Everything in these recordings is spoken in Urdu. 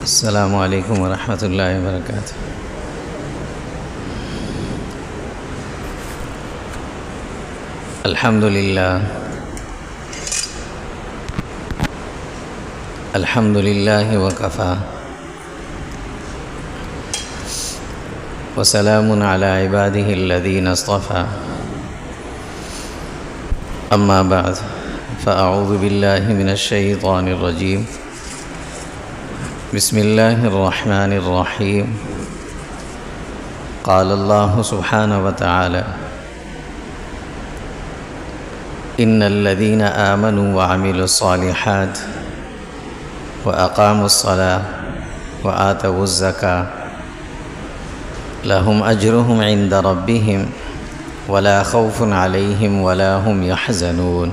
السلام علیکم ورحمۃ اللہ وبرکاتہ۔ الحمد للہ وکفیٰ وسلام علی عبادہ الذین اصطفیٰ، اما بعد فاعوذ باللہ من الشیطان الرجیم، بسم اللہ الرحمن الرحیم۔ قال اللہ سبحانہ وتعالی ان الذین آمنوا وعملوا الصالحات واقاموا الصلاة وآتوا الزکاة لهم اجرهم عند ربهم ولا خوف علیہم ولا هم يحزنون۔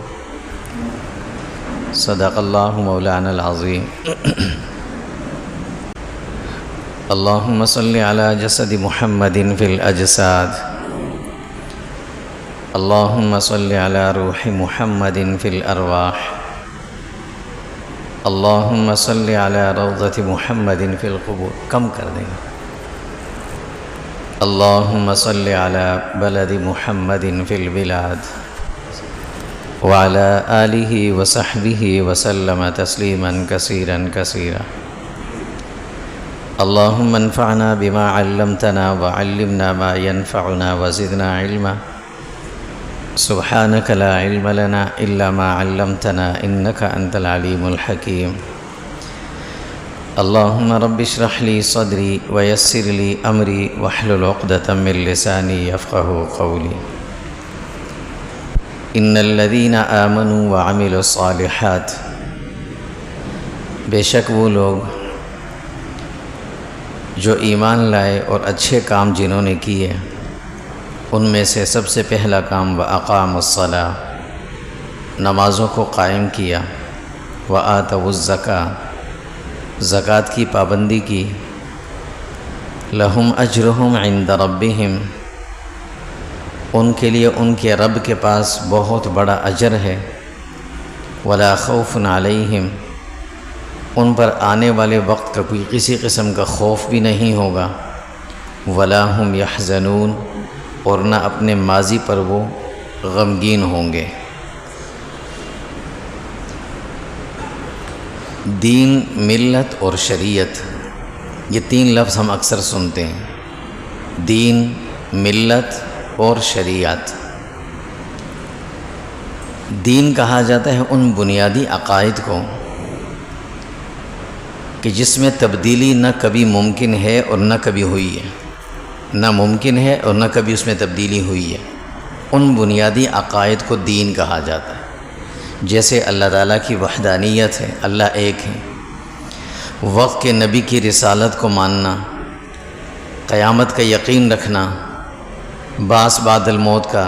صدق اللہ مولانا العظیم۔ اللہم صلی علی جسد محمد فی الاجساد، اللہم صلی علی روح محمد فی الارواح، اللہم صلی علی روضۃ محمد فی القبور۔ کم کر دیں گے۔ اللہم صلی علی بلد محمد فی البلاد وعلی آلہ وصحبہ وسلم تسلیما کثیرا کثیرا۔ اللہم انفعنا بما علمتنا وعلمنا ما ينفعنا وزدنا علما، سبحانک لا علم لنا الا ما علمتنا انک انت العلیم الحکیم۔ اللہم رب اشرح لی صدری ویسر لی امری واحلل عقدۃ من لسانی یفقہوا قولی۔ ان الذین آمنوا وعملوا الصالحات، بے شک وہ لوگ جو ایمان لائے اور اچھے کام جنہوں نے کیے، ان میں سے سب سے پہلا کام وَأَقَامُوا الصَّلَاةَ، نمازوں کو قائم کیا، وَآتَوُا الزَّكَاةَ، زکوٰۃ کی پابندی کی، لَهُمْ أَجْرُهُمْ عِنْدَ رَبِّهِمْ، ان کے لیے ان کے رب کے پاس بہت بڑا اجر ہے، وَلَا خَوْفٌ عَلَيْهِمْ، ان پر آنے والے وقت کا کوئی کسی قسم کا خوف بھی نہیں ہوگا، وَلَا هُمْ يَحْزَنُونَ، اور نہ اپنے ماضی پر وہ غمگین ہوں گے۔ دین، ملت اور شریعت، یہ تین لفظ ہم اکثر سنتے ہیں، دین، ملت اور شریعت۔ دین کہا جاتا ہے ان بنیادی عقائد کو کہ جس میں تبدیلی نہ کبھی ممکن ہے اور نہ کبھی ہوئی ہے، نہ ممکن ہے اور نہ کبھی اس میں تبدیلی ہوئی ہے، ان بنیادی عقائد کو دین کہا جاتا ہے۔ جیسے اللہ تعالیٰ کی وحدانیت ہے، اللہ ایک ہے، وقت کے نبی کی رسالت کو ماننا، قیامت کا یقین رکھنا، بعث بعد الموت کا،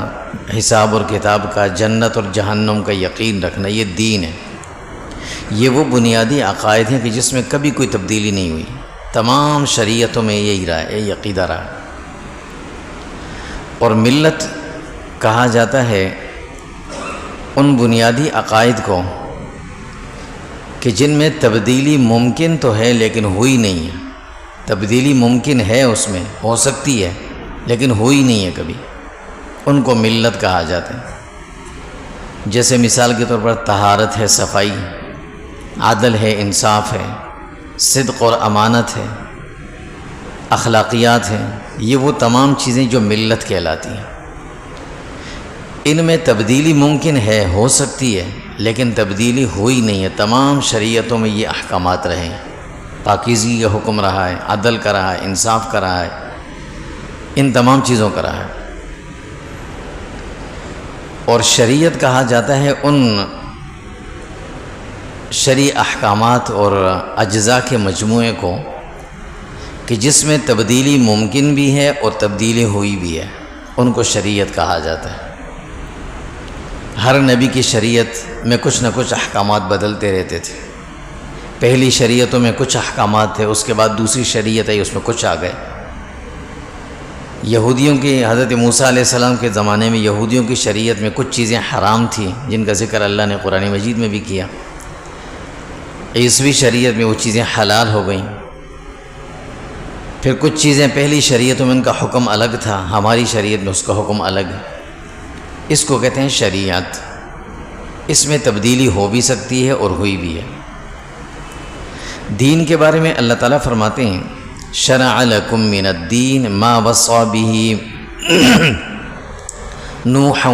حساب اور کتاب کا، جنت اور جہنم کا یقین رکھنا، یہ دین ہے۔ یہ وہ بنیادی عقائد ہیں کہ جس میں کبھی کوئی تبدیلی نہیں ہوئی، تمام شریعتوں میں یہی رہا ہے، یہ عقیدہ رہا ہے۔ اور ملت کہا جاتا ہے ان بنیادی عقائد کو کہ جن میں تبدیلی ممکن تو ہے لیکن ہوئی نہیں ہے، تبدیلی ممکن ہے، اس میں ہو سکتی ہے لیکن ہوئی نہیں ہے کبھی، ان کو ملت کہا جاتا ہے۔ جیسے مثال کے طور پر طہارت ہے، صفائی، عدل ہے، انصاف ہے، صدق اور امانت ہے، اخلاقیات ہیں، یہ وہ تمام چیزیں جو ملت کہلاتی ہیں۔ ان میں تبدیلی ممکن ہے، ہو سکتی ہے لیکن تبدیلی ہوئی نہیں ہے، تمام شریعتوں میں یہ احکامات رہے ہیں، پاکیزگی کا حکم رہا ہے، عدل کا رہا ہے، انصاف کا رہا ہے، ان تمام چیزوں کا رہا ہے۔ اور شریعت کہا جاتا ہے ان شرعی احکامات اور اجزاء کے مجموعے کو کہ جس میں تبدیلی ممکن بھی ہے اور تبدیلی ہوئی بھی ہے، ان کو شریعت کہا جاتا ہے۔ ہر نبی کی شریعت میں کچھ نہ کچھ احکامات بدلتے رہتے تھے، پہلی شریعتوں میں کچھ احکامات تھے، اس کے بعد دوسری شریعت آئی، اس میں کچھ آ گئے۔ یہودیوں کی حضرت موسیٰ علیہ السلام کے زمانے میں یہودیوں کی شریعت میں کچھ چیزیں حرام تھیں جن کا ذکر اللہ نے قرآن مجید میں بھی کیا، عیسوی شریعت میں وہ چیزیں حلال ہو گئیں، پھر کچھ چیزیں پہلی شریعتوں میں ان کا حکم الگ تھا، ہماری شریعت میں اس کا حکم الگ ہے، اس کو کہتے ہیں شریعت۔ اس میں تبدیلی ہو بھی سکتی ہے اور ہوئی بھی ہے۔ دین کے بارے میں اللہ تعالیٰ فرماتے ہیں شرع لکم من الدین ما وصى به نوحا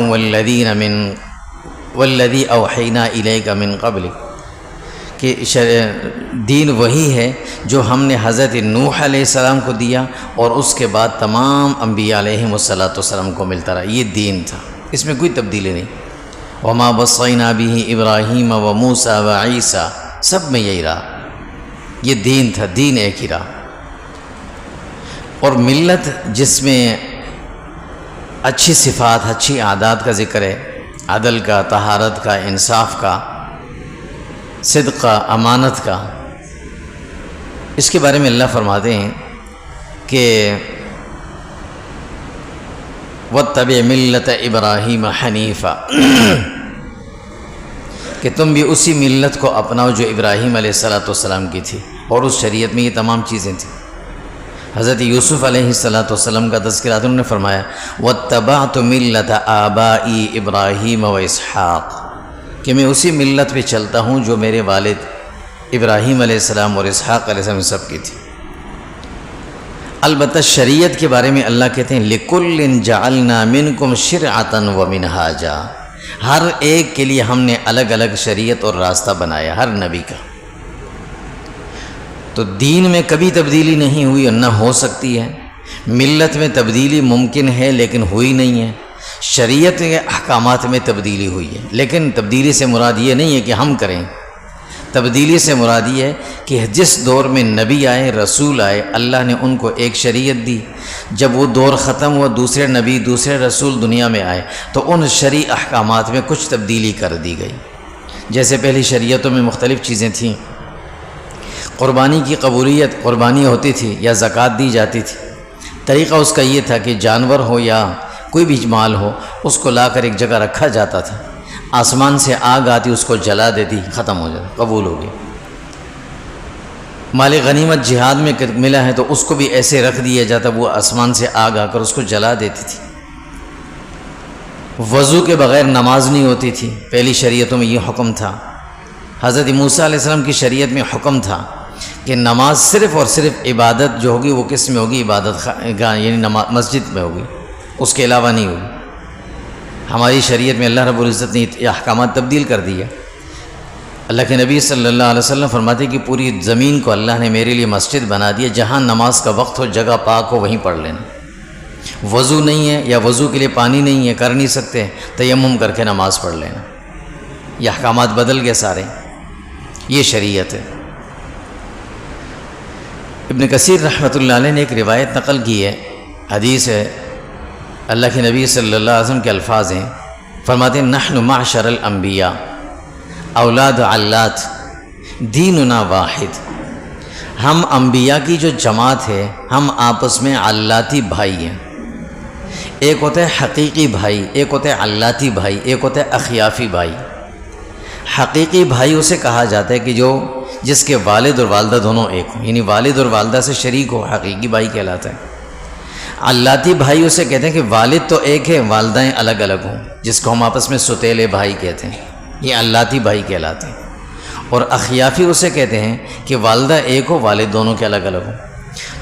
والذی اوحینا الیک من قبل، کہ دین وہی ہے جو ہم نے حضرت نوح علیہ السلام کو دیا اور اس کے بعد تمام انبیاء علیہم السلام کو ملتا رہا، یہ دین تھا، اس میں کوئی تبدیلی نہیں۔ وما وصینا به ابراہیم و موسیٰ و عیسیٰ، سب میں یہی رہا، یہ دین تھا، دین ایک ہی رہا۔ اور ملت جس میں اچھی صفات، اچھی عادات کا ذکر ہے، عدل کا، طہارت کا، انصاف کا، صدق کا، امانت کا، اس کے بارے میں اللہ فرماتے ہیں کہ وَاتَّبِعْ مِلَّةَ إِبْرَاهِيمَ حَنِيفًا، کہ تم بھی اسی ملت کو اپناؤ جو ابراہیم علیہ السلام کی تھی، اور اس شریعت میں یہ تمام چیزیں تھیں۔ حضرت یوسف علیہ السلام کا تذکرہ انہوں نے فرمایا وَاتَّبَعْتُ مِلَّةَ آبَائِي إِبْرَاهِيمَ وَإِسْحَاقَ، کہ میں اسی ملت پہ چلتا ہوں جو میرے والد ابراہیم علیہ السلام اور اسحاق علیہ السلام سب کی تھی۔ البتہ شریعت کے بارے میں اللہ کہتے ہیں لِكُلٍّ جَعَلْنَا مِنْكُمْ شِرْعَةً وَمِنْهَاجًا، ہر ایک کے لیے ہم نے الگ الگ شریعت اور راستہ بنایا، ہر نبی کا۔ تو دین میں کبھی تبدیلی نہیں ہوئی اور نہ ہو سکتی ہے، ملت میں تبدیلی ممکن ہے لیکن ہوئی نہیں ہے، شریعت کے احکامات میں تبدیلی ہوئی ہے، لیکن تبدیلی سے مراد یہ نہیں ہے کہ ہم کریں، تبدیلی سے مراد یہ ہے کہ جس دور میں نبی آئے، رسول آئے، اللہ نے ان کو ایک شریعت دی، جب وہ دور ختم ہوا، دوسرے نبی، دوسرے رسول دنیا میں آئے تو ان شرعی احکامات میں کچھ تبدیلی کر دی گئی۔ جیسے پہلی شریعتوں میں مختلف چیزیں تھیں، قربانی کی قبولیت، قربانی ہوتی تھی یا زکوٰۃ دی جاتی تھی، طریقہ اس کا یہ تھا کہ جانور ہو یا کوئی بھی مال ہو، اس کو لا کر ایک جگہ رکھا جاتا تھا، آسمان سے آگ آتی، اس کو جلا دیتی، ختم ہو جاتا، قبول ہو گئی۔ مال غنیمت جہاد میں ملا ہے تو اس کو بھی ایسے رکھ دیا جاتا، وہ آسمان سے آگ آ کر اس کو جلا دیتی تھی۔ وضو کے بغیر نماز نہیں ہوتی تھی، پہلی شریعتوں میں یہ حکم تھا۔ حضرت موسیٰ علیہ السلام کی شریعت میں حکم تھا کہ نماز صرف اور صرف عبادت جو ہوگی وہ کس میں ہوگی؟ عبادت گاہ، یعنی مسجد میں ہوگی، اس کے علاوہ نہیں ہوگی۔ ہماری شریعت میں اللہ رب العزت نے یہ احکامات تبدیل کر دیا۔ اللہ کے نبی صلی اللہ علیہ وسلم فرماتے کہ پوری زمین کو اللہ نے میرے لیے مسجد بنا دیا، جہاں نماز کا وقت ہو، جگہ پاک ہو، وہیں پڑھ لینا۔ وضو نہیں ہے یا وضو کے لیے پانی نہیں ہے، کر نہیں سکتے، تیمم کر کے نماز پڑھ لینا۔ یہ احکامات بدل گئے سارے، یہ شریعت ہے۔ ابن کثیر رحمۃ اللہ علیہ نے ایک روایت نقل کی ہے، حدیث ہے، اللہ کے نبی صلی اللہ علیہ وسلم کے الفاظ ہیں، فرماتے ہیں نحن معشر الانبیاء اولاد علات دیننا واحد، ہم انبیاء کی جو جماعت ہے، ہم آپس میں علاتی بھائی ہیں۔ ایک ہوتا ہے حقیقی بھائی، ایک ہوتا ہے علاتی بھائی، ایک ہوتا ہے اخیافی بھائی۔ حقیقی بھائی اسے کہا جاتا ہے کہ جس کے والد اور والدہ دونوں ایک ہوں، یعنی والد اور والدہ سے شریک ہو، حقیقی بھائی کہلاتا ہے۔ علاتی بھائی اسے کہتے ہیں کہ والد تو ایک ہے، والدائیں الگ الگ ہوں، جس کو ہم آپس میں ستیلے بھائی کہتے ہیں، یہ علاتی بھائی کہلاتے ہیں۔ اور اخیافی اسے کہتے ہیں کہ والدہ ایک ہو، والد دونوں کے الگ الگ ہوں۔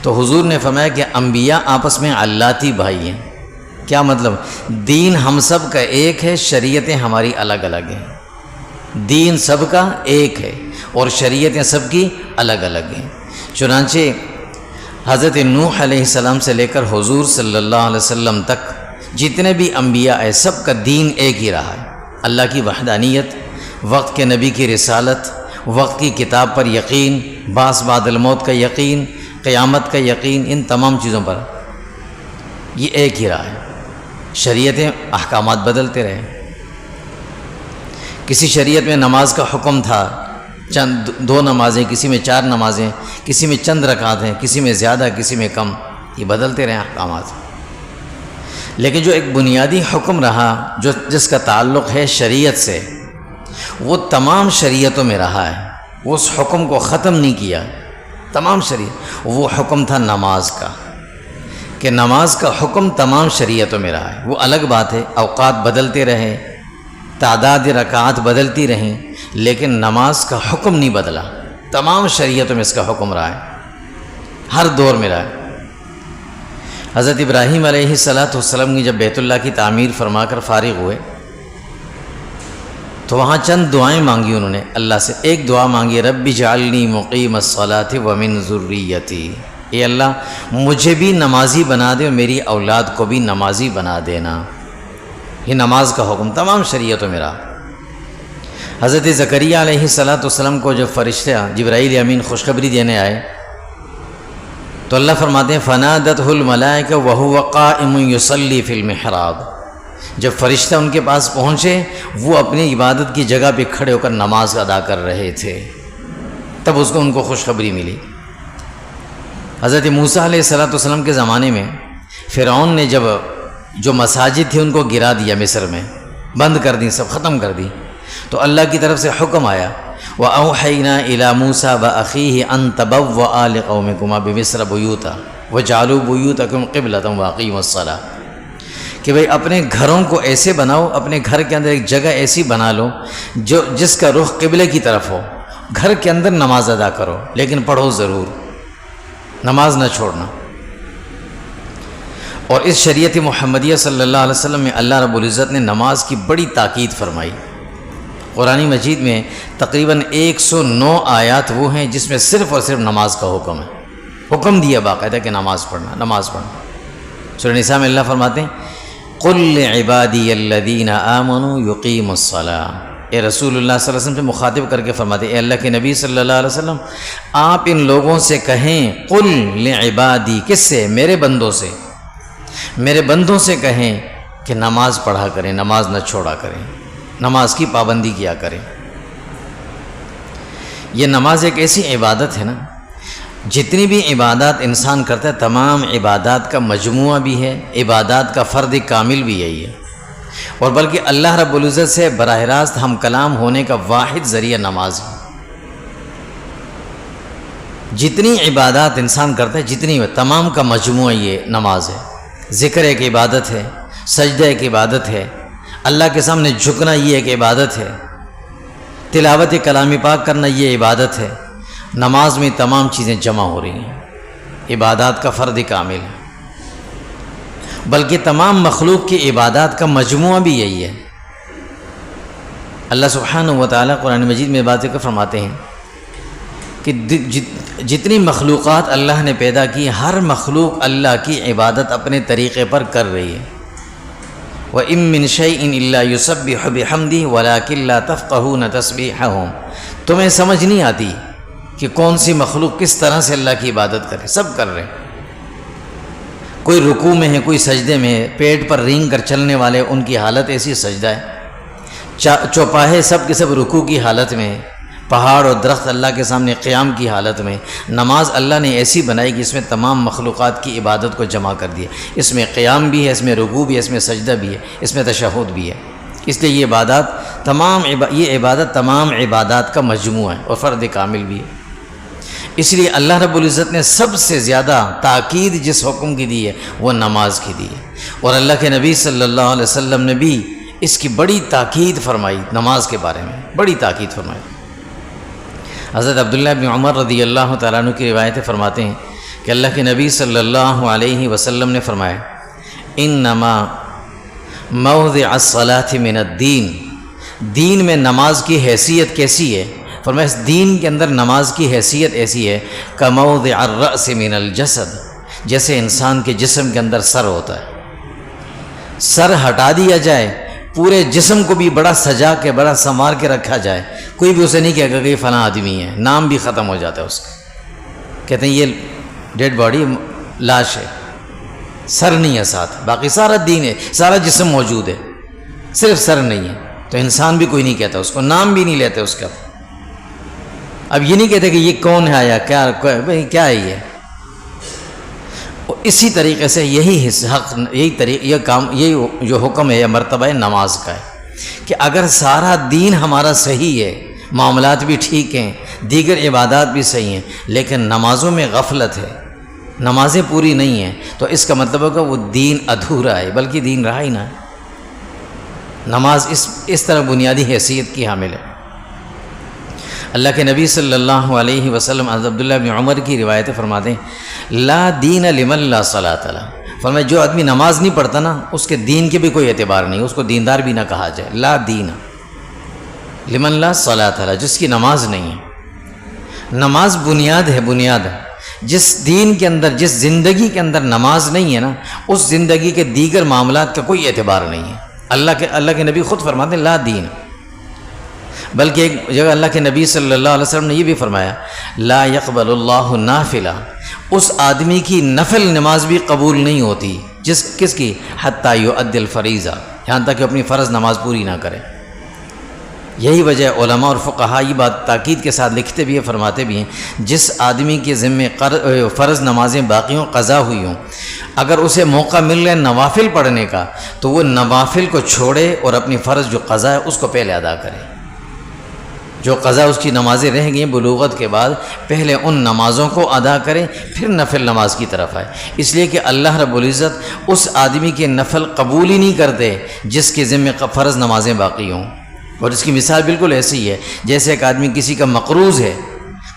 تو حضور نے فرمایا کہ انبیاء آپس میں علاتی بھائی ہیں۔ کیا مطلب؟ دین ہم سب کا ایک ہے، شریعتیں ہماری الگ الگ ہیں۔ دین سب کا ایک ہے اور شریعتیں سب کی الگ الگ ہیں۔ چنانچہ حضرت نوح علیہ السلام سے لے کر حضور صلی اللہ علیہ وسلم تک جتنے بھی انبیاء ہیں، سب کا دین ایک ہی رہا ہے، اللہ کی وحدانیت، وقت کے نبی کی رسالت، وقت کی کتاب پر یقین، بعث بعد الموت کا یقین، قیامت کا یقین، ان تمام چیزوں پر یہ ایک ہی رہا ہے۔ شریعتیں، احکامات بدلتے رہے۔ کسی شریعت میں نماز کا حکم تھا، چند 2 نمازیں، کسی میں 4 نمازیں، کسی میں چند رکعات ہیں، کسی میں زیادہ، کسی میں کم، یہ بدلتے رہے احکامات۔ لیکن جو ایک بنیادی حکم رہا جس کا تعلق ہے شریعت سے، وہ تمام شریعتوں میں رہا ہے، وہ اس حکم کو ختم نہیں کیا، تمام شریعت، وہ حکم تھا نماز کا، کہ نماز کا حکم تمام شریعتوں میں رہا ہے۔ وہ الگ بات ہے اوقات بدلتے رہے، تعداد رکعات بدلتی رہیں، لیکن نماز کا حکم نہیں بدلا، تمام شریعتوں میں اس کا حکم رہا ہے، ہر دور میں رہا ہے۔ حضرت ابراہیم علیہ السلام کی جب بیت اللہ کی تعمیر فرما کر فارغ ہوئے تو وہاں چند دعائیں مانگی انہوں نے اللہ سے۔ ایک دعا مانگی، رب اجعلنی مقیم الصلاۃ ومن ذریتی، اے اللہ مجھے بھی نمازی بنا دے اور میری اولاد کو بھی نمازی بنا دینا۔ یہ نماز کا حکم تمام شریعتوں میں رہا۔ حضرت زکریا علیہ السلام کو جب فرشتہ جبرائیل امین خوشخبری دینے آئے تو اللہ فرماتے ہیں فنادتہ الملائکہ وہو قائم یصلی فی المحراب، جب فرشتہ ان کے پاس پہنچے وہ اپنی عبادت کی جگہ پہ کھڑے ہو کر نماز ادا کر رہے تھے، تب ان کو خوشخبری ملی۔ حضرت موسیٰ علیہ السلام کے زمانے میں فرعون نے جب جو مساجد تھی ان کو گرا دیا، مصر میں بند کر دی، سب ختم کر دی، تو اللہ کی طرف سے حکم آیا وَأَوْحَيْنَا إِلَى مُوسَىٰ وَأَخِيهِ أَن تَبَوَّآ لِقَوْمِكُمَا بِمِصْرَ بُيُوتًا وَاجْعَلُوا بُيُوتَكُمْ قِبْلَةً وَأَقِيمُوا الصَّلَاةَ، کہ بھئی اپنے گھروں کو ایسے بناؤ، اپنے گھر کے اندر ایک جگہ ایسی بنا لو جس کا رخ قبلے کی طرف ہو، گھر کے اندر نماز ادا کرو لیکن پڑھو ضرور، نماز نہ چھوڑنا۔ اور اس شریعت محمدیہ صلی اللہ علیہ وسلم میں اللہ رب العزت نے نماز کی بڑی تاکید فرمائی۔ قرآن مجید میں تقریباً 109 آیات وہ ہیں جس میں صرف اور صرف نماز کا حکم ہے، حکم دیا باقاعدہ کہ نماز پڑھنا، نماز پڑھنا۔ سورہ نساء میں اللہ فرماتے ہیں قُلْ لِعِبَادِيَ الَّذِينَ آمَنُوا يُقِيمُوا الصَّلَاةَ، اے رسول اللہ صلی اللہ علیہ وسلم سے مخاطب کر کے فرماتے ہیں اے اللہ کے نبی صلی اللہ علیہ وسلم آپ ان لوگوں سے کہیں قُلْ لِعِبَادِي، کس سے؟ میرے بندوں سے، میرے بندوں سے کہیں کہ نماز پڑھا کریں، نماز نہ چھوڑا کریں، نماز کی پابندی کیا کریں۔ یہ نماز ایک ایسی عبادت ہے نا، جتنی بھی عبادات انسان کرتا ہے تمام عبادات کا مجموعہ بھی ہے، عبادات کا فرد کامل بھی یہی ہے، اور بلکہ اللہ رب العزت سے براہ راست ہم کلام ہونے کا واحد ذریعہ نماز ہے۔ جتنی عبادات انسان کرتا ہے جتنی تمام کا مجموعہ یہ نماز ہے۔ ذکر ایک عبادت ہے، سجدہ ایک عبادت ہے، اللہ کے سامنے جھکنا یہ ایک عبادت ہے، تلاوت کلام پاک کرنا یہ عبادت ہے۔ نماز میں تمام چیزیں جمع ہو رہی ہیں، عبادات کا فرد کامل ہے، بلکہ تمام مخلوق کی عبادات کا مجموعہ بھی یہی ہے۔ اللہ سبحانہ و تعالیٰ قرآن مجید میں بات کر فرماتے ہیں کہ جتنی مخلوقات اللہ نے پیدا کی ہر مخلوق اللہ کی عبادت اپنے طریقے پر کر رہی ہے۔ وَإِن مِّن شَيْءٍ إِلَّا يُسَبِّحُ بِحَمْدِهِ وَلَٰكِن لَّا تَفْقَهُونَ تَسْبِيحَهُمْ، تمہیں سمجھ نہیں آتی کہ کون سی مخلوق کس طرح سے اللہ کی عبادت کرے، سب کر رہے ہیں، کوئی رکوع میں ہے، کوئی سجدے میں ہے، پیٹ پر رینگ کر چلنے والے ان کی حالت ایسی سجدہ ہے، چوپاہے سب کے سب رکوع کی حالت میں ہے، پہاڑ اور درخت اللہ کے سامنے قیام کی حالت میں۔ نماز اللہ نے ایسی بنائی کہ اس میں تمام مخلوقات کی عبادت کو جمع کر دیا، اس میں قیام بھی ہے، اس میں رکوع بھی ہے، اس میں سجدہ بھی ہے، اس میں تشہد بھی ہے۔ اس لیے یہ عبادت تمام عبادات کا مجموعہ ہے اور فرد کامل بھی ہے۔ اس لیے اللہ رب العزت نے سب سے زیادہ تاکید جس حکم کی دی ہے وہ نماز کی دی ہے، اور اللہ کے نبی صلی اللہ علیہ وسلم نے بھی اس کی بڑی تاکید فرمائی، نماز کے بارے میں بڑی تاکید فرمائی۔ حضرت عبداللہ بن عمر رضی اللہ تعالیٰ عنہ کی روایتیں فرماتے ہیں کہ اللہ کے نبی صلی اللہ علیہ وسلم نے فرمایا انما موضع الصلاۃ من الدین، دین میں نماز کی حیثیت کیسی ہے؟ فرمایا اس دین کے اندر نماز کی حیثیت ایسی ہے کموضع الرأس من الجسد، جیسے انسان کے جسم کے اندر سر ہوتا ہے، سر ہٹا دیا جائے پورے جسم کو بھی بڑا سجا کے بڑا سنوار کے رکھا جائے، کوئی بھی اسے نہیں کہے گا کہ یہ فلاں آدمی ہے، نام بھی ختم ہو جاتا ہے اس کا، کہتے ہیں یہ ڈیڈ باڈی لاش ہے، سر نہیں ہے ساتھ، باقی سارا دین ہے، سارا جسم موجود ہے، صرف سر نہیں ہے، تو انسان بھی کوئی نہیں کہتا اس کو، نام بھی نہیں لیتے اس کا۔ اب یہ نہیں کہتے کہ یہ کون ہے یا کیا ہے یہ۔ اسی طریقے سے یہی حق، یہی جو حکم ہے یا مرتبہ ہے نماز کا ہے کہ اگر سارا دین ہمارا صحیح ہے، معاملات بھی ٹھیک ہیں، دیگر عبادات بھی صحیح ہیں، لیکن نمازوں میں غفلت ہے، نمازیں پوری نہیں ہیں، تو اس کا مطلب ہوگا وہ دین ادھورا ہے، بلکہ دین رہا ہی نہ ہے۔ نماز اس طرح بنیادی حیثیت کی حامل ہے۔ اللہ کے نبی صلی اللہ علیہ وسلم حضرت عبداللہ بن عمر کی روایت فرماتے ہیں لا دین لمن لا صلاۃ له، فرمایا جو آدمی نماز نہیں پڑھتا نا اس کے دین کے بھی کوئی اعتبار نہیں، اس کو دیندار بھی نہ کہا جائے۔ لا دین لمن لا صلاۃ له، جس کی نماز نہیں ہے۔ نماز بنیاد ہے، بنیاد ہے۔ جس دین کے اندر، جس زندگی کے اندر نماز نہیں ہے نا، اس زندگی کے دیگر معاملات کا کوئی اعتبار نہیں ہے۔ اللہ کے نبی خود فرماتے ہیں لا دین، بلکہ ایک جگہ اللہ کے نبی صلی اللہ علیہ وسلم نے یہ بھی فرمایا لا يقبل اللہ نافلہ، اس آدمی کی نفل نماز بھی قبول نہیں ہوتی، کس کی؟ حتی یؤدی الفریضہ، یہاں تک کہ اپنی فرض نماز پوری نہ کرے۔ یہی وجہ علماء اور فقہاء یہ بات تاکید کے ساتھ لکھتے بھی ہیں، فرماتے بھی ہیں جس آدمی کے ذمے فرض نمازیں باقی ہوں، قضا ہوئی ہوں، اگر اسے موقع مل رہا ہے نوافل پڑھنے کا تو وہ نوافل کو چھوڑے اور اپنی فرض جو قضا ہے اس کو پہلے ادا کرے۔ جو قضا اس کی نمازیں رہ گئیں بلوغت کے بعد، پہلے ان نمازوں کو ادا کریں، پھر نفل نماز کی طرف آئے، اس لیے کہ اللہ رب العزت اس آدمی کے نفل قبول ہی نہیں کرتے جس کے ذمے فرض نمازیں باقی ہوں۔ اور اس کی مثال بالکل ایسی ہی ہے جیسے ایک آدمی کسی کا مقروض ہے،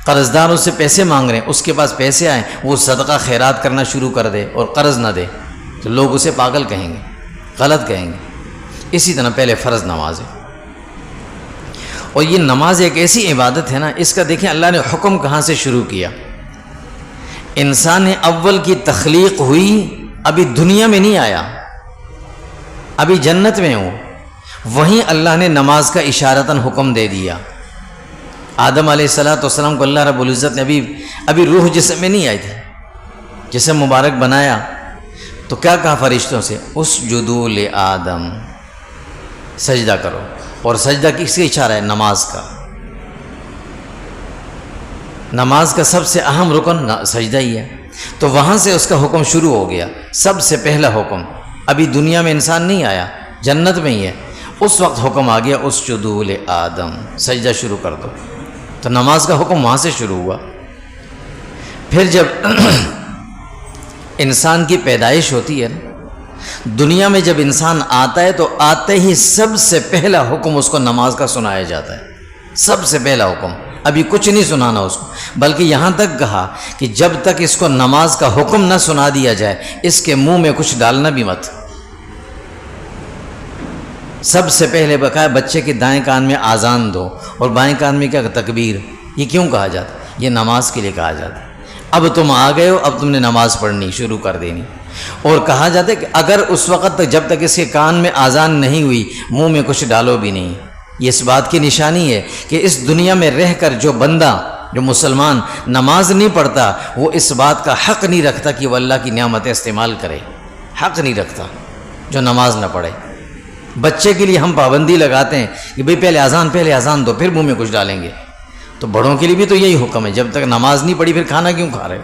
قرض دار اس سے پیسے مانگ رہے ہیں، اس کے پاس پیسے آئیں، وہ صدقہ خیرات کرنا شروع کر دے اور قرض نہ دے تو لوگ اسے پاگل کہیں گے، غلط کہیں گے۔ اسی طرح پہلے فرض نماز ہے، اور یہ نماز ایک ایسی عبادت ہے نا، اس کا دیکھیں اللہ نے حکم کہاں سے شروع کیا۔ انسان اول کی تخلیق ہوئی، ابھی دنیا میں نہیں آیا، ابھی جنت میں ہوں، وہیں اللہ نے نماز کا اشارتاً حکم دے دیا۔ آدم علیہ السلام کو اللہ رب العزت نے ابھی روح جسم میں نہیں آئی تھی، جسم مبارک بنایا تو کیا کہا فرشتوں سے؟ اسجدوا لآدم، سجدہ کرو۔ اور سجدہ کس سے اشارہ ہے؟ نماز کا۔ نماز کا سب سے اہم رکن سجدہ ہی ہے، تو وہاں سے اس کا حکم شروع ہو گیا۔ سب سے پہلا حکم، ابھی دنیا میں انسان نہیں آیا، جنت میں ہی ہے، اس وقت حکم آ گیا اسجدوا لآدم، سجدہ شروع کر دو۔ تو نماز کا حکم وہاں سے شروع ہوا۔ پھر جب انسان کی پیدائش ہوتی ہے، دنیا میں جب انسان آتا ہے تو آتے ہی سب سے پہلا حکم اس کو نماز کا سنایا جاتا ہے، سب سے پہلا حکم۔ ابھی کچھ نہیں سنانا اس کو، بلکہ یہاں تک کہا کہ جب تک اس کو نماز کا حکم نہ سنا دیا جائے اس کے منہ میں کچھ ڈالنا بھی مت۔ سب سے پہلے بقایا بچے کے دائیں کان میں آذان دو اور بائیں کان میں کیا تکبیر۔ یہ کیوں کہا جاتا ہے؟ یہ نماز کے لیے کہا جاتا ہے۔ اب تم آ گئے ہو، اب تم نے نماز پڑھنی شروع کر دینی۔ اور کہا جاتا ہے کہ اگر اس وقت تک، جب تک اس کے کان میں آذان نہیں ہوئی، منہ میں کچھ ڈالو بھی نہیں۔ یہ اس بات کی نشانی ہے کہ اس دنیا میں رہ کر جو بندہ، جو مسلمان نماز نہیں پڑھتا، وہ اس بات کا حق نہیں رکھتا کہ وہ اللہ کی نعمتیں استعمال کرے، حق نہیں رکھتا جو نماز نہ پڑھے۔ بچے کے لیے ہم پابندی لگاتے ہیں کہ بھئی پہلے اذان دو، پھر منہ میں کچھ ڈالیں گے۔ تو بڑوں کے لیے بھی تو یہی حکم ہے، جب تک نماز نہیں پڑھی پھر کھانا کیوں کھا رہے؟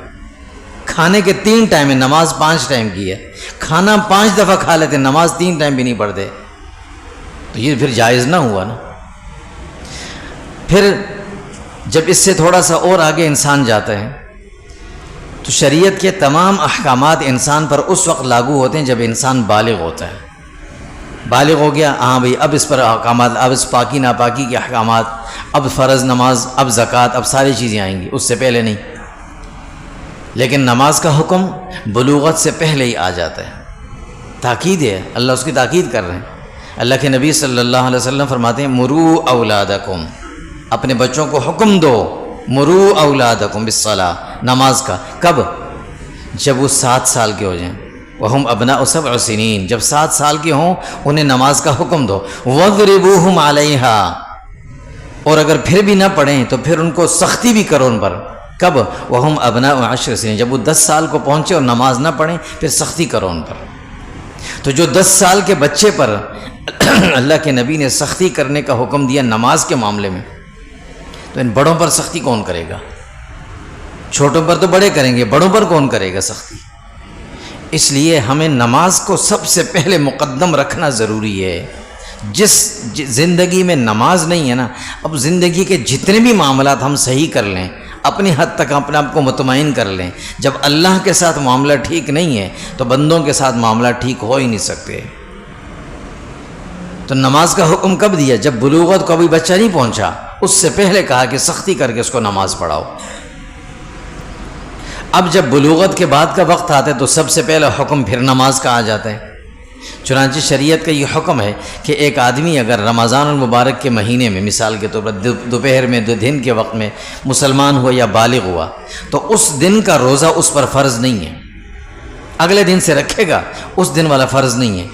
کھانے کے 3 ٹائم ہے، نماز 5 ٹائم کی ہے۔ کھانا 5 دفعہ کھا لیتے، نماز 3 ٹائم بھی نہیں پڑھتے، تو یہ پھر جائز نہ ہوا نا۔ پھر جب اس سے تھوڑا سا اور آگے انسان جاتا ہے تو شریعت کے تمام احکامات انسان پر اس وقت لاگو ہوتے ہیں جب انسان بالغ ہوتا ہے۔ بالغ ہو گیا، ہاں بھئی اب اس پر احکامات، اب اس پاکی ناپاکی کے احکامات، اب فرض نماز، اب زکوٰۃ، اب ساری چیزیں آئیں گی، اس سے پہلے نہیں۔ لیکن نماز کا حکم بلوغت سے پہلے ہی آ جاتا ہے، تاکید ہے، اللہ اس کی تاکید کر رہے ہیں۔ اللہ کے نبی صلی اللہ علیہ وسلم فرماتے ہیں مروا اولادکم، اپنے بچوں کو حکم دو، مروا اولادکم بالصلاۃ، نماز کا۔ کب؟ جب وہ 7 سال کے ہو جائیں، وہم ابناء 7 سنین، جب 7 سال کے ہوں انہیں نماز کا حکم دو۔ وَاضْرِبُوهُمْ عَلَيْهَا، اور اگر پھر بھی نہ پڑھیں تو پھر ان کو سختی بھی کرو ان پر۔ کب؟ وہم ابناء 10 سنین، جب وہ 10 سال کو پہنچے اور نماز نہ پڑھیں پھر سختی کرو ان پر۔ تو جو 10 سال کے بچے پر اللہ کے نبی نے سختی کرنے کا حکم دیا نماز کے معاملے میں، تو ان بڑوں پر سختی کون کرے گا؟ چھوٹوں پر تو بڑے کریں گے، بڑوں پر کون کرے گا سختی؟ اس لیے ہمیں نماز کو سب سے پہلے مقدم رکھنا ضروری ہے۔ جس زندگی میں نماز نہیں ہے نا، اب زندگی کے جتنے بھی معاملات ہم صحیح کر لیں، اپنی حد تک اپنے آپ کو مطمئن کر لیں، جب اللہ کے ساتھ معاملہ ٹھیک نہیں ہے تو بندوں کے ساتھ معاملہ ٹھیک ہو ہی نہیں سکتے۔ تو نماز کا حکم کب دیا؟ جب بلوغت کو ابھی بچہ نہیں پہنچا، اس سے پہلے کہا کہ سختی کر کے اس کو نماز پڑھاؤ۔ اب جب بلوغت کے بعد کا وقت آتا ہے تو سب سے پہلا حکم پھر نماز کا آ جاتا ہے۔ چنانچہ شریعت کا یہ حکم ہے کہ ایک آدمی اگر رمضان المبارک کے مہینے میں مثال کے طور پر دوپہر میں دن کے وقت میں مسلمان ہوا یا بالغ ہوا تو اس دن کا روزہ اس پر فرض نہیں ہے، اگلے دن سے رکھے گا، اس دن والا فرض نہیں ہے۔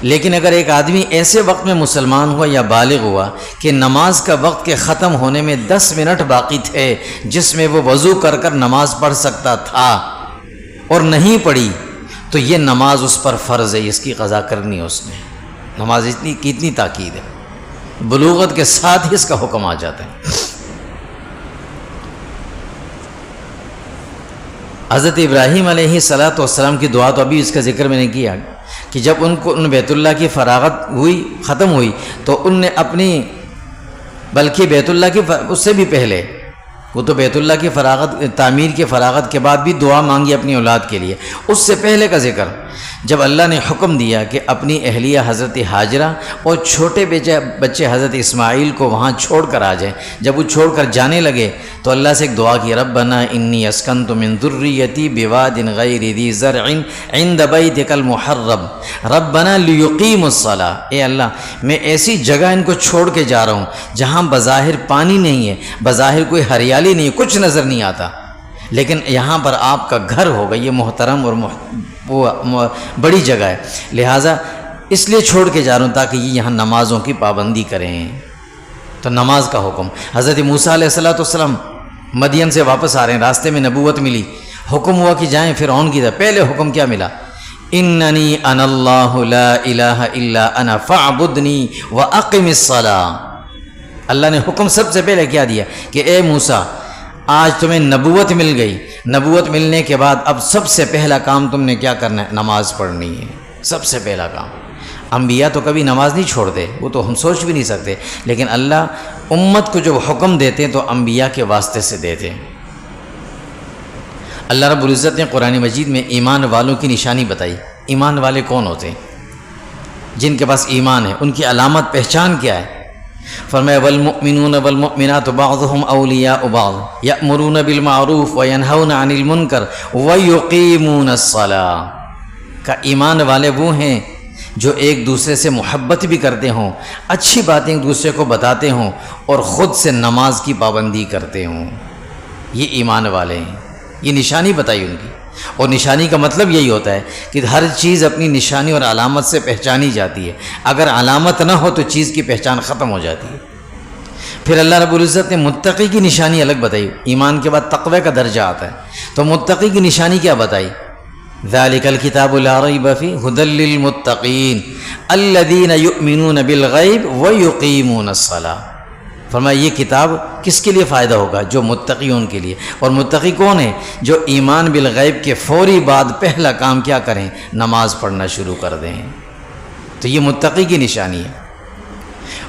لیکن اگر ایک آدمی ایسے وقت میں مسلمان ہوا یا بالغ ہوا کہ نماز کا وقت کے ختم ہونے میں 10 منٹ باقی تھے جس میں وہ وضو کر کر نماز پڑھ سکتا تھا اور نہیں پڑھی، تو یہ نماز اس پر فرض ہے، اس کی قضا کرنی ہے اس نے۔ نماز کتنی تاکید ہے، بلوغت کے ساتھ ہی اس کا حکم آ جاتا ہے۔ حضرت ابراہیم علیہ السلام کی دعا تو ابھی اس کا ذکر میں نے کیا کہ جب ان بیت اللہ کی فراغت ہوئی، ختم ہوئی، تو ان نے اپنی، بلکہ بیت اللہ کی اس سے بھی پہلے، وہ تو بیت اللہ کی فراغت، تعمیر کی فراغت کے بعد بھی دعا مانگی اپنی اولاد کے لیے۔ اس سے پہلے کا ذکر جب اللہ نے حکم دیا کہ اپنی اہلیہ حضرت حاجرہ اور چھوٹے بچے حضرت اسماعیل کو وہاں چھوڑ کر آ جائیں، جب وہ چھوڑ کر جانے لگے تو اللہ سے ایک دعا کی، ربنا انی اسکنت من ذریتی بواد غیر ذی زرع عند بیتک المحرم ربنا لیقیموا الصلاۃ، اے اللہ میں ایسی جگہ ان کو چھوڑ کے جا رہا ہوں جہاں بظاہر پانی نہیں ہے، بظاہر کوئی ہریالی نہیں ہے، کچھ نظر نہیں آتا، لیکن یہاں پر آپ کا گھر ہوگا، یہ محترم اور بڑی جگہ ہے، لہٰذا اس لیے چھوڑ کے جا رہا ہوں تاکہ یہ یہاں نمازوں کی پابندی کریں۔ تو نماز کا حکم۔ حضرت موسیٰ علیہ السلام مدین سے واپس آ رہے ہیں، راستے میں نبوت ملی، حکم ہوا کہ جائیں فرعون کی طرف۔ پہلے حکم کیا ملا؟ اننی انا اللہ لا الہ الا انا فاعبدنی واقم الصلاۃ۔ اللہ نے حکم سب سے پہلے کیا دیا کہ اے موسیٰ آج تمہیں نبوت مل گئی، نبوت ملنے کے بعد اب سب سے پہلا کام تم نے کیا کرنا ہے؟ نماز پڑھنی ہے، سب سے پہلا کام۔ انبیاء تو کبھی نماز نہیں چھوڑتے، وہ تو ہم سوچ بھی نہیں سکتے، لیکن اللہ امت کو جب حکم دیتے ہیں تو انبیاء کے واسطے سے دیتے ہیں۔ اللہ رب العزت نے قرآن مجید میں ایمان والوں کی نشانی بتائی۔ ایمان والے کون ہوتے ہیں؟ جن کے پاس ایمان ہے، ان کی علامت پہچان کیا ہے؟ فرمایا والمؤمنون والمؤمنات بعضهم اولیاء بعض یأمرون بالمعروف وینہون عن المنکر ویقیمون الصلاۃ۔ کا ایمان والے وہ ہیں جو ایک دوسرے سے محبت بھی کرتے ہوں، اچھی باتیں ایک دوسرے کو بتاتے ہوں اور خود سے نماز کی پابندی کرتے ہوں، یہ ایمان والے ہیں۔ یہ نشانی بتائی ان کی، اور نشانی کا مطلب یہی ہوتا ہے کہ ہر چیز اپنی نشانی اور علامت سے پہچانی جاتی ہے، اگر علامت نہ ہو تو چیز کی پہچان ختم ہو جاتی ہے۔ پھر اللہ رب العزت نے متقی کی نشانی الگ بتائی، ایمان کے بعد تقوی کا درجہ آتا ہے، تو متقی کی نشانی کیا بتائی؟ ذالک الکتاب لا ریب فیہ ھدی للمتقین الذین یؤمنون بالغیب ویقیمون الصلاۃ۔ فرمایا یہ کتاب کس کے لیے فائدہ ہوگا؟ جو متقی ان کے لیے۔ اور متقی کون ہے؟ جو ایمان بالغیب کے فوری بعد پہلا کام کیا کریں؟ نماز پڑھنا شروع کر دیں۔ تو یہ متقی کی نشانی ہے۔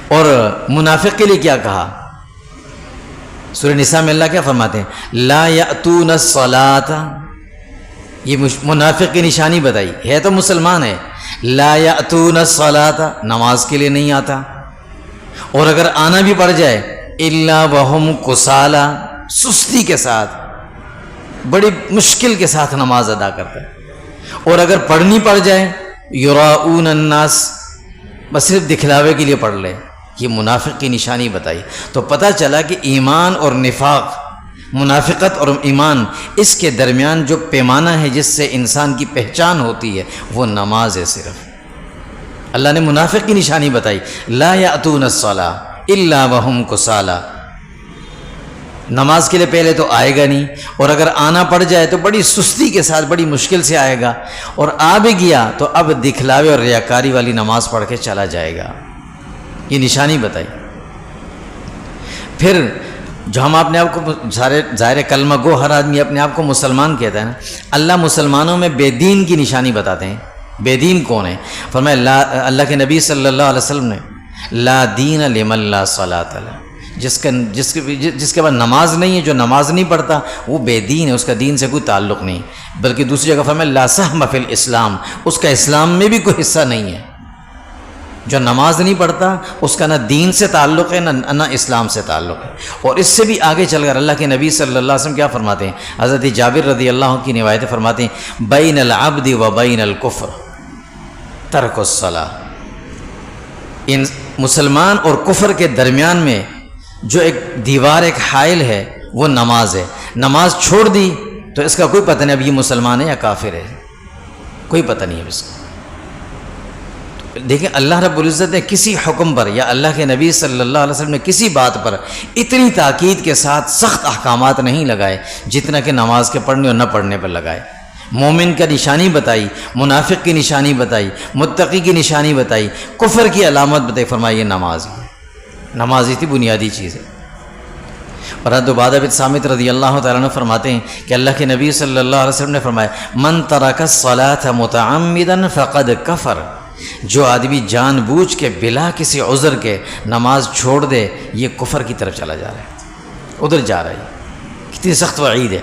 اور منافق کے لیے کیا کہا؟ سورہ نساء میں اللہ کیا فرماتے ہیں؟ لا یأتون الصلاۃ، یہ منافق کی نشانی بتائی، ہے تو مسلمان ہے، لا یأتون الصلاۃ، نماز کے لیے نہیں آتا، اور اگر آنا بھی پڑ جائے الا وہم کسالى، سستی کے ساتھ، بڑی مشکل کے ساتھ نماز ادا کرتا ہے، اور اگر پڑھنی پڑ جائے یراؤون الناس، بس صرف دکھلاوے کے لیے پڑھ لے۔ یہ منافق کی نشانی بتائی۔ تو پتہ چلا کہ ایمان اور نفاق، منافقت اور ایمان، اس کے درمیان جو پیمانہ ہے جس سے انسان کی پہچان ہوتی ہے وہ نماز ہے صرف۔ اللہ نے منافق کی نشانی بتائی، لا یأتون الصلاۃ الا وہم کسالى، نماز کے لیے پہلے تو آئے گا نہیں، اور اگر آنا پڑ جائے تو بڑی سستی کے ساتھ، بڑی مشکل سے آئے گا، اور آ بھی گیا تو اب دکھلاوے اور ریاکاری والی نماز پڑھ کے چلا جائے گا۔ یہ نشانی بتائی۔ پھر جو ہم اپنے آپ کو ظاہر کلمہ گو ہر آدمی اپنے آپ کو مسلمان کہتا ہے نا، اللہ مسلمانوں میں بے دین کی نشانی بتاتے ہیں۔ بے دین کون ہے؟ فرمایا اللہ کے نبی صلی اللہ علیہ وسلم نے لا دین لمن لا صلاۃ له، جس کے بعد نماز نہیں ہے، جو نماز نہیں پڑھتا وہ بے دین ہے، اس کا دین سے کوئی تعلق نہیں۔ بلکہ دوسری جگہ فرمایا لا سہم فی الاسلام، اس کا اسلام میں بھی کوئی حصہ نہیں ہے۔ جو نماز نہیں پڑھتا اس کا نہ دین سے تعلق ہے نہ اسلام سے تعلق ہے۔ اور اس سے بھی آگے چل کر اللہ کے نبی صلی اللہ علیہ وسلم کیا فرماتے ہیں؟ حضرت جابر رضی اللہ عنہ کی روایتیں فرماتے ہیں بین العبد و بین الکفر ترک الصلاۃ، ان مسلمان اور کفر کے درمیان میں جو ایک دیوار، ایک حائل ہے، وہ نماز ہے۔ نماز چھوڑ دی تو اس کا کوئی پتہ نہیں اب یہ مسلمان ہے یا کافر ہے، کوئی پتہ نہیں ہے اس کا۔ دیکھیں اللہ رب العزت نے کسی حکم پر یا اللہ کے نبی صلی اللہ علیہ وسلم نے کسی بات پر اتنی تاکید کے ساتھ سخت احکامات نہیں لگائے جتنا کہ نماز کے پڑھنے اور نہ پڑھنے پر لگائے۔ مومن کا نشانی بتائی، منافق کی نشانی بتائی، متقی کی نشانی بتائی، کفر کی علامت بتائی، فرمایا یہ نماز ہے۔ نماز ہی تھی بنیادی چیز ہے۔ اور حضرت عبادہ بن صامت رضی اللہ تعالیٰ عنہ فرماتے ہیں کہ اللہ کے نبی صلی اللہ علیہ وسلم نے فرمایا من ترک الصلاۃ متعمدا فقد کفر، جو آدمی جان بوجھ کے بلا کسی عذر کے نماز چھوڑ دے یہ کفر کی طرف چلا جا رہا ہے، ادھر جا رہا ہے۔ کتنی سخت وعید ہے۔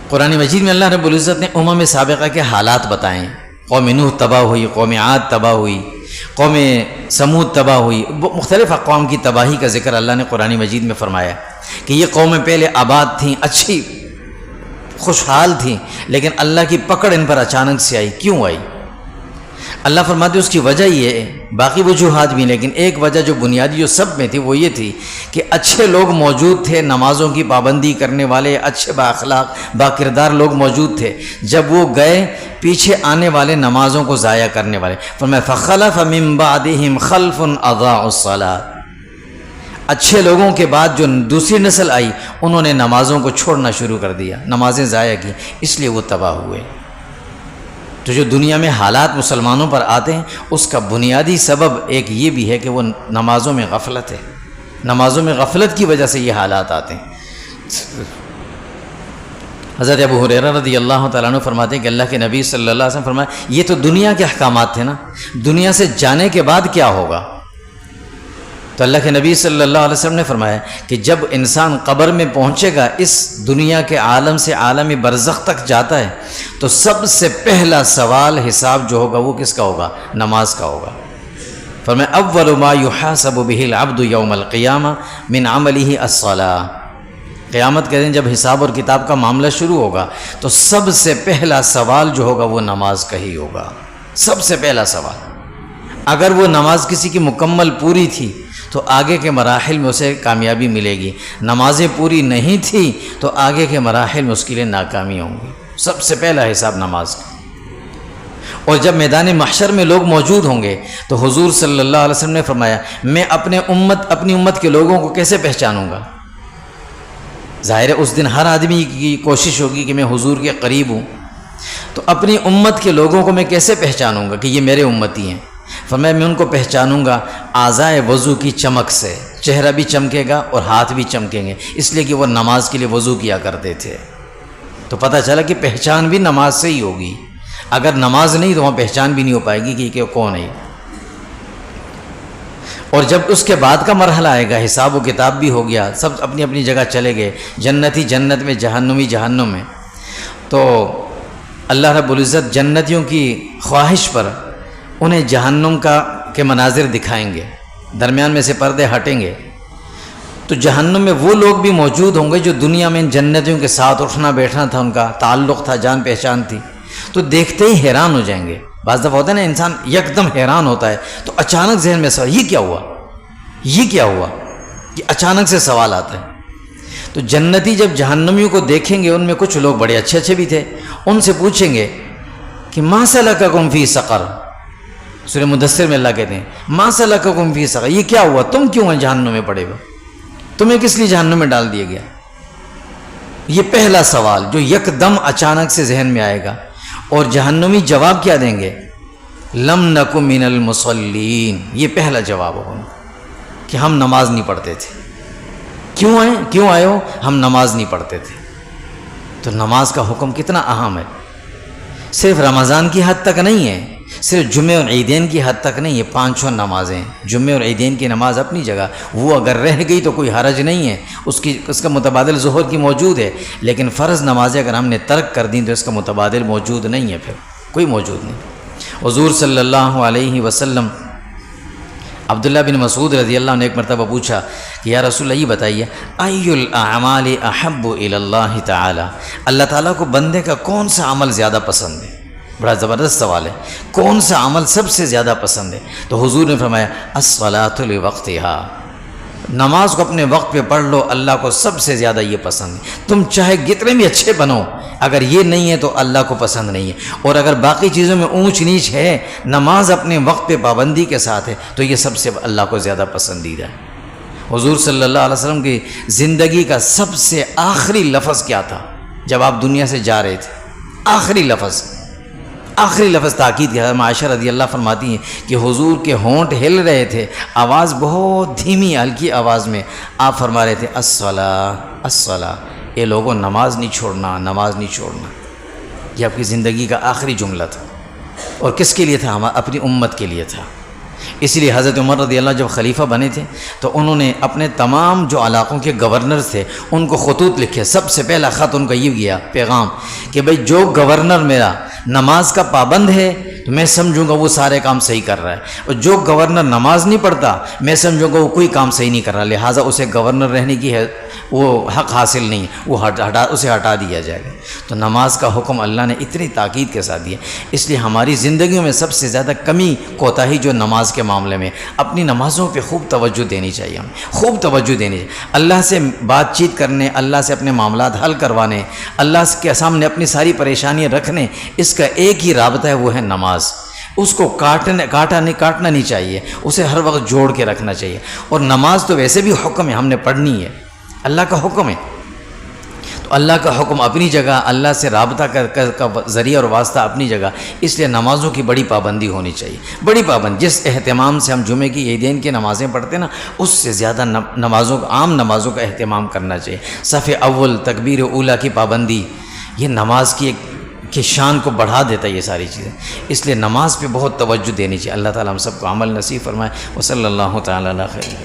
قرآن مجید میں اللہ رب العزت نے امم سابقہ کے حالات بتائیں، قوم نوح تباہ ہوئی، قوم عاد تباہ ہوئی، قوم سمود تباہ ہوئی، مختلف اقوام کی تباہی کا ذکر اللہ نے قرآن مجید میں فرمایا کہ یہ قومیں پہلے آباد تھیں، اچھی خوشحال تھیں، لیکن اللہ کی پکڑ ان پر اچانک سے آئی۔ کیوں آئی؟ اللہ فرماتے اس کی وجہ یہ ہے، باقی وجوہات بھی، لیکن ایک وجہ جو بنیادی جو سب میں تھی وہ یہ تھی کہ اچھے لوگ موجود تھے، نمازوں کی پابندی کرنے والے، اچھے با اخلاق با کردار لوگ موجود تھے۔ جب وہ گئے پیچھے آنے والے نمازوں کو ضائع کرنے والے، فرمایا فخلف من بعدہم خلف اضاعوا الصلاۃ، اچھے لوگوں کے بعد جو دوسری نسل آئی انہوں نے نمازوں کو چھوڑنا شروع کر دیا، نمازیں ضائع کی، اس لیے وہ تباہ ہوئے۔ تو جو دنیا میں حالات مسلمانوں پر آتے ہیں اس کا بنیادی سبب ایک یہ بھی ہے کہ وہ نمازوں میں غفلت ہے، نمازوں میں غفلت کی وجہ سے یہ حالات آتے ہیں۔ حضرت ابو ہریرہ رضی اللہ تعالیٰ عنہ فرماتے ہیں کہ اللہ کے نبی صلی اللہ علیہ وسلم فرمایا یہ تو دنیا کے احکامات تھے نا، دنیا سے جانے کے بعد کیا ہوگا؟ تو اللہ کے نبی صلی اللہ علیہ وسلم نے فرمایا کہ جب انسان قبر میں پہنچے گا، اس دنیا کے عالم سے عالم برزخ تک جاتا ہے، تو سب سے پہلا سوال حساب جو ہوگا وہ کس کا ہوگا؟ نماز کا ہوگا۔ فرمایا اول ما یحاسب به العبد یوم القیامہ من عملہ الصلاۃ، قیامت کے دن جب حساب اور کتاب کا معاملہ شروع ہوگا تو سب سے پہلا سوال جو ہوگا وہ نماز کا ہی ہوگا، سب سے پہلا سوال۔ اگر وہ نماز کسی کی مکمل پوری تھی تو آگے کے مراحل میں اسے کامیابی ملے گی، نمازیں پوری نہیں تھی تو آگے کے مراحل میں اس کے لیے ناکامی ہوں گی۔ سب سے پہلا حساب نماز کا۔ اور جب میدان محشر میں لوگ موجود ہوں گے تو حضور صلی اللہ علیہ وسلم نے فرمایا میں اپنی امت کے لوگوں کو کیسے پہچانوں گا؟ ظاہر ہے اس دن ہر آدمی کی کوشش ہوگی کہ میں حضور کے قریب ہوں، تو اپنی امت کے لوگوں کو میں کیسے پہچانوں گا کہ یہ میرے امتی ہیں؟ فرمایا میں ان کو پہچانوں گا اعضائے وضو کی چمک سے، چہرہ بھی چمکے گا اور ہاتھ بھی چمکیں گے، اس لیے کہ وہ نماز کے لیے وضو کیا کرتے تھے۔ تو پتہ چلا کہ پہچان بھی نماز سے ہی ہوگی، اگر نماز نہیں تو وہاں پہچان بھی نہیں ہو پائے گی کہ کون ہے۔ اور جب اس کے بعد کا مرحلہ آئے گا، حساب و کتاب بھی ہو گیا، سب اپنی اپنی جگہ چلے گئے، جنتی جنت میں، جہنمی جہنم میں، تو اللہ رب العزت جنتیوں کی خواہش پر انہیں جہنم کے مناظر دکھائیں گے، درمیان میں سے پردے ہٹیں گے، تو جہنم میں وہ لوگ بھی موجود ہوں گے جو دنیا میں ان جنتیوں کے ساتھ اٹھنا بیٹھنا تھا، ان کا تعلق تھا، جان پہچان تھی، تو دیکھتے ہی حیران ہو جائیں گے۔ بعض دفعہ ہوتا ہے نا انسان یکدم حیران ہوتا ہے تو اچانک ذہن میں سوال، یہ کیا ہوا، یہ کیا ہوا، یہ اچانک سے سوال آتا ہے۔ تو جنتی جب جہنمیوں کو دیکھیں گے، ان میں کچھ لوگ بڑے اچھے اچھے بھی تھے، ان سے پوچھیں گے کہ ما سلککم فی سقر، سورہ مدثر میں اللہ کہتے ہیں ما سلککم فی سقر، یہ کیا ہوا، تم کیوں ہیں جہنم میں پڑے ہوئے، تمہیں کس لیے جہنم میں ڈال دیا گیا؟ یہ پہلا سوال جو یکدم اچانک سے ذہن میں آئے گا، اور جہنمی جواب کیا دیں گے؟ لم نک من المصلین، یہ پہلا جواب ہوگا کہ ہم نماز نہیں پڑھتے تھے۔ کیوں آئے ہو؟ ہم نماز نہیں پڑھتے تھے۔ تو نماز کا حکم کتنا اہم ہے۔ صرف رمضان کی حد تک نہیں ہے، صرف جمعہ اور عیدین کی حد تک نہیں ہے، 5 نمازیں جمعہ اور عیدین کی نماز اپنی جگہ، وہ اگر رہ گئی تو کوئی حرج نہیں ہے، اس کا متبادل ظہر کی موجود ہے، لیکن فرض نمازیں اگر ہم نے ترک کر دیں تو اس کا متبادل موجود نہیں ہے، پھر کوئی موجود نہیں۔ حضور صلی اللہ علیہ وسلم عبداللہ بن مسعود رضی اللہ عنہ نے ایک مرتبہ پوچھا کہ یا رسول اللہ یہ بتائیے ای الاعمال احب الی اللہ تعالی، اللہ تعالیٰ کو بندے کا کون سا عمل زیادہ پسند ہے؟ بڑا زبردست سوال ہے، کون سا عمل سب سے زیادہ پسند ہے؟ تو حضور نے فرمایا الصلاۃ لوقتہا، نماز کو اپنے وقت پہ پڑھ لو، اللہ کو سب سے زیادہ یہ پسند ہے۔ تم چاہے کتنے بھی اچھے بنو، اگر یہ نہیں ہے تو اللہ کو پسند نہیں ہے، اور اگر باقی چیزوں میں اونچ نیچ ہے، نماز اپنے وقت پہ پابندی کے ساتھ ہے تو یہ سب سے اللہ کو زیادہ پسندیدہ ہے۔ حضور صلی اللہ علیہ وسلم کی زندگی کا سب سے آخری لفظ کیا تھا جب آپ دنیا سے جا رہے تھے؟ آخری لفظ تاکید کیا تھا۔ عائشہ رضی اللہ فرماتی ہیں کہ حضور کے ہونٹ ہل رہے تھے، آواز بہت دھیمی ہلکی آواز میں آپ فرما رہے تھے الصلاۃ الصلاۃ، یہ لوگوں نماز نہیں چھوڑنا، نماز نہیں چھوڑنا۔ یہ آپ کی زندگی کا آخری جملہ تھا، اور کس کے لیے تھا؟ اپنی امت کے لیے تھا۔ اس لیے حضرت عمر رضی اللہ جب خلیفہ بنے تھے تو انہوں نے اپنے تمام جو علاقوں کے گورنرز تھے ان کو خطوط لکھے۔ سب سے پہلا خط ان کا یہ گیا پیغام کہ بھئی جو گورنر میرا نماز کا پابند ہے تو میں سمجھوں گا وہ سارے کام صحیح کر رہا ہے، اور جو گورنر نماز نہیں پڑھتا میں سمجھوں گا وہ کوئی کام صحیح نہیں کر رہا، لہٰذا اسے گورنر رہنے کی ہے وہ حق حاصل نہیں، وہ اسے ہٹا دیا جائے گا۔ تو نماز کا حکم اللہ نے اتنی تاکید کے ساتھ دیا۔ اس لیے ہماری زندگیوں میں سب سے زیادہ کمی کوتاہی جو نماز کے معاملے میں، اپنی نمازوں پہ خوب توجہ دینی چاہیے، ہمیں خوب توجہ دینی چاہیے، اللہ سے بات چیت کرنے، اللہ سے اپنے معاملات حل کروانے، اللہ کے سامنے اپنی ساری پریشانیاں رکھنے، اس کا ایک ہی رابطہ ہے، وہ ہے نماز۔ اس کو کاٹنا نہیں چاہیے، اسے ہر وقت جوڑ کے رکھنا چاہیے۔ اور نماز تو ویسے بھی حکم ہے، ہم نے پڑھنی ہے، اللہ کا حکم ہے، تو اللہ کا حکم اپنی جگہ، اللہ سے رابطہ کا ذریعہ اور واسطہ اپنی جگہ، اس لیے نمازوں کی بڑی پابندی ہونی چاہیے، بڑی پابندی۔ جس اہتمام سے ہم جمعے کی عیدین کی نمازیں پڑھتے ہیں نا، اس سے زیادہ عام نمازوں کا اہتمام کرنا چاہیے۔ صف اول، تکبیر اولیٰ کی پابندی، یہ نماز کی شان کو بڑھا دیتا ہے یہ ساری چیزیں، اس لیے نماز پہ بہت توجہ دینی چاہیے۔ اللہ تعالیٰ ہم سب کو عمل نصیب فرمائے۔ وصلی اللہ تعالیٰ علی خیر۔